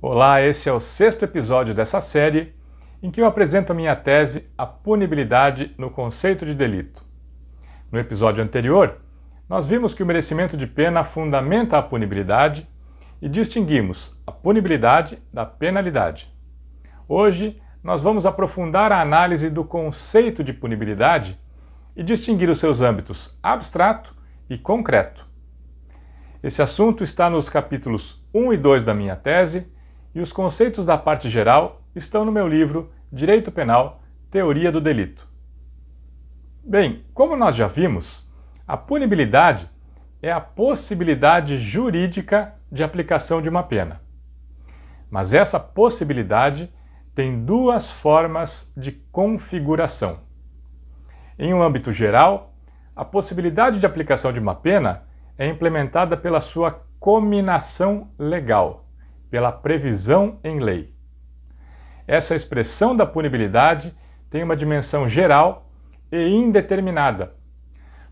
Olá, esse é o sexto episódio dessa série em que eu apresento a minha tese A Punibilidade no Conceito de Delito. No episódio anterior, nós vimos que o merecimento de pena fundamenta a punibilidade e distinguimos a punibilidade da penalidade. Hoje, nós vamos aprofundar a análise do conceito de punibilidade e distinguir os seus âmbitos abstrato e concreto. Esse assunto está nos capítulos 1 e 2 da minha tese e os conceitos da parte geral estão no meu livro Direito Penal, Teoria do Delito. Bem, como nós já vimos, a punibilidade é a possibilidade jurídica de aplicação de uma pena. Mas essa possibilidade tem duas formas de configuração. Em um âmbito geral, a possibilidade de aplicação de uma pena é implementada pela sua cominação legal, pela previsão em lei. Essa expressão da punibilidade tem uma dimensão geral e indeterminada,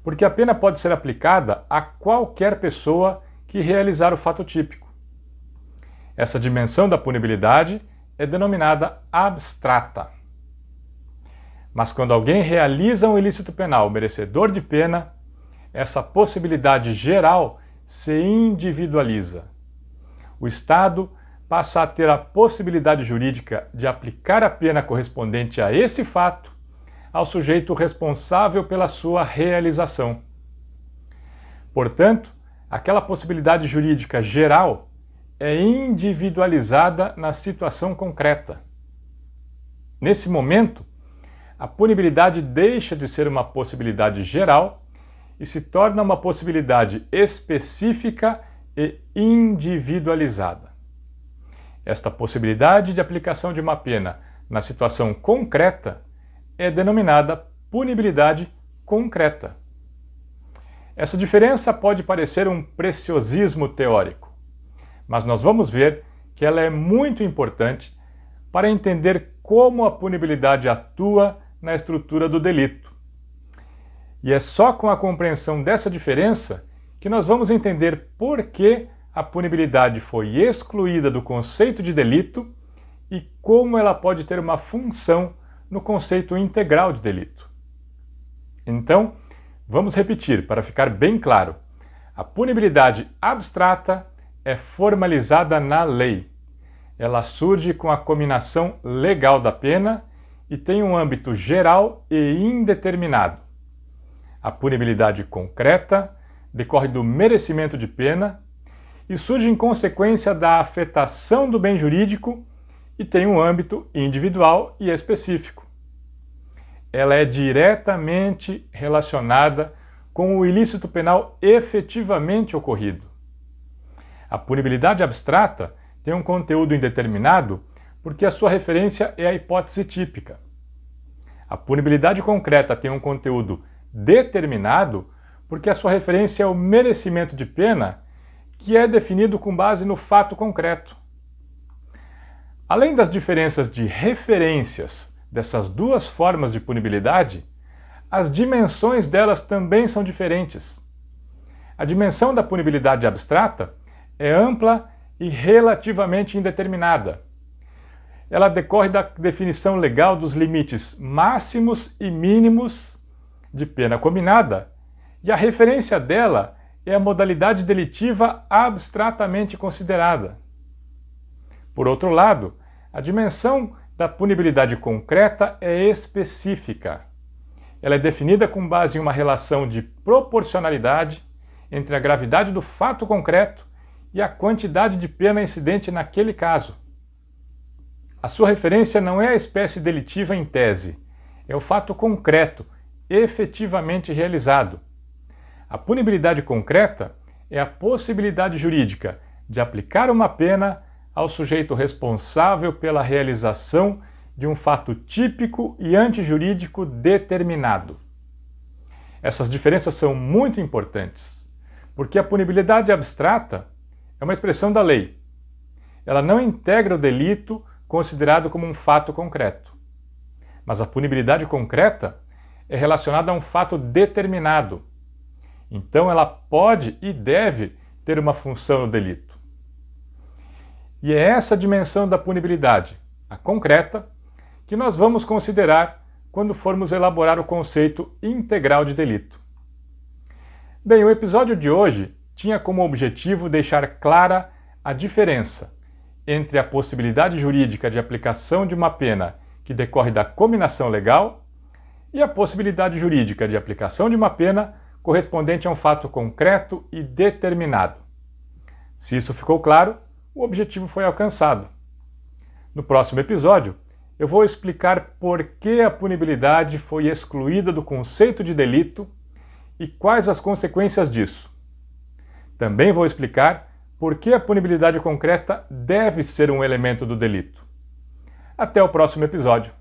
porque a pena pode ser aplicada a qualquer pessoa que realizar o fato típico. Essa dimensão da punibilidade é denominada abstrata. Mas quando alguém realiza um ilícito penal merecedor de pena, essa possibilidade geral se individualiza. O Estado passa a ter a possibilidade jurídica de aplicar a pena correspondente a esse fato ao sujeito responsável pela sua realização. Portanto, aquela possibilidade jurídica geral é individualizada na situação concreta. Nesse momento, a punibilidade deixa de ser uma possibilidade geral e se torna uma possibilidade específica e individualizada. Esta possibilidade de aplicação de uma pena na situação concreta é denominada punibilidade concreta. Essa diferença pode parecer um preciosismo teórico, mas nós vamos ver que ela é muito importante para entender como a punibilidade atua na estrutura do delito. E é só com a compreensão dessa diferença que nós vamos entender por que a punibilidade foi excluída do conceito de delito e como ela pode ter uma função no conceito integral de delito. Então, vamos repetir para ficar bem claro. A punibilidade abstrata é formalizada na lei. Ela surge com a cominação legal da pena e tem um âmbito geral e indeterminado. A punibilidade concreta decorre do merecimento de pena e surge em consequência da afetação do bem jurídico e tem um âmbito individual e específico. Ela é diretamente relacionada com o ilícito penal efetivamente ocorrido. A punibilidade abstrata tem um conteúdo indeterminado porque a sua referência é a hipótese típica. A punibilidade concreta tem um conteúdo determinado porque a sua referência é o merecimento de pena, que é definido com base no fato concreto. Além das diferenças de referências dessas duas formas de punibilidade, as dimensões delas também são diferentes. A dimensão da punibilidade abstrata é ampla e relativamente indeterminada. Ela decorre da definição legal dos limites máximos e mínimos de pena cominada, e a referência dela é a modalidade delitiva abstratamente considerada. Por outro lado, a dimensão da punibilidade concreta é específica. Ela é definida com base em uma relação de proporcionalidade entre a gravidade do fato concreto e a quantidade de pena incidente naquele caso. A sua referência não é a espécie delitiva em tese, é o fato concreto, efetivamente realizado. A punibilidade concreta é a possibilidade jurídica de aplicar uma pena ao sujeito responsável pela realização de um fato típico e antijurídico determinado. Essas diferenças são muito importantes, porque a punibilidade abstrata é uma expressão da lei. Ela não integra o delito considerado como um fato concreto. Mas a punibilidade concreta é relacionada a um fato determinado. Então ela pode e deve ter uma função no delito. E é essa dimensão da punibilidade, a concreta, que nós vamos considerar quando formos elaborar o conceito integral de delito. Bem, o episódio de hoje tinha como objetivo deixar clara a diferença entre a possibilidade jurídica de aplicação de uma pena que decorre da cominação legal e a possibilidade jurídica de aplicação de uma pena correspondente a um fato concreto e determinado. Se isso ficou claro, o objetivo foi alcançado. No próximo episódio, eu vou explicar por que a punibilidade foi excluída do conceito de delito e quais as consequências disso. Também vou explicar por que a punibilidade concreta deve ser um elemento do delito. Até o próximo episódio.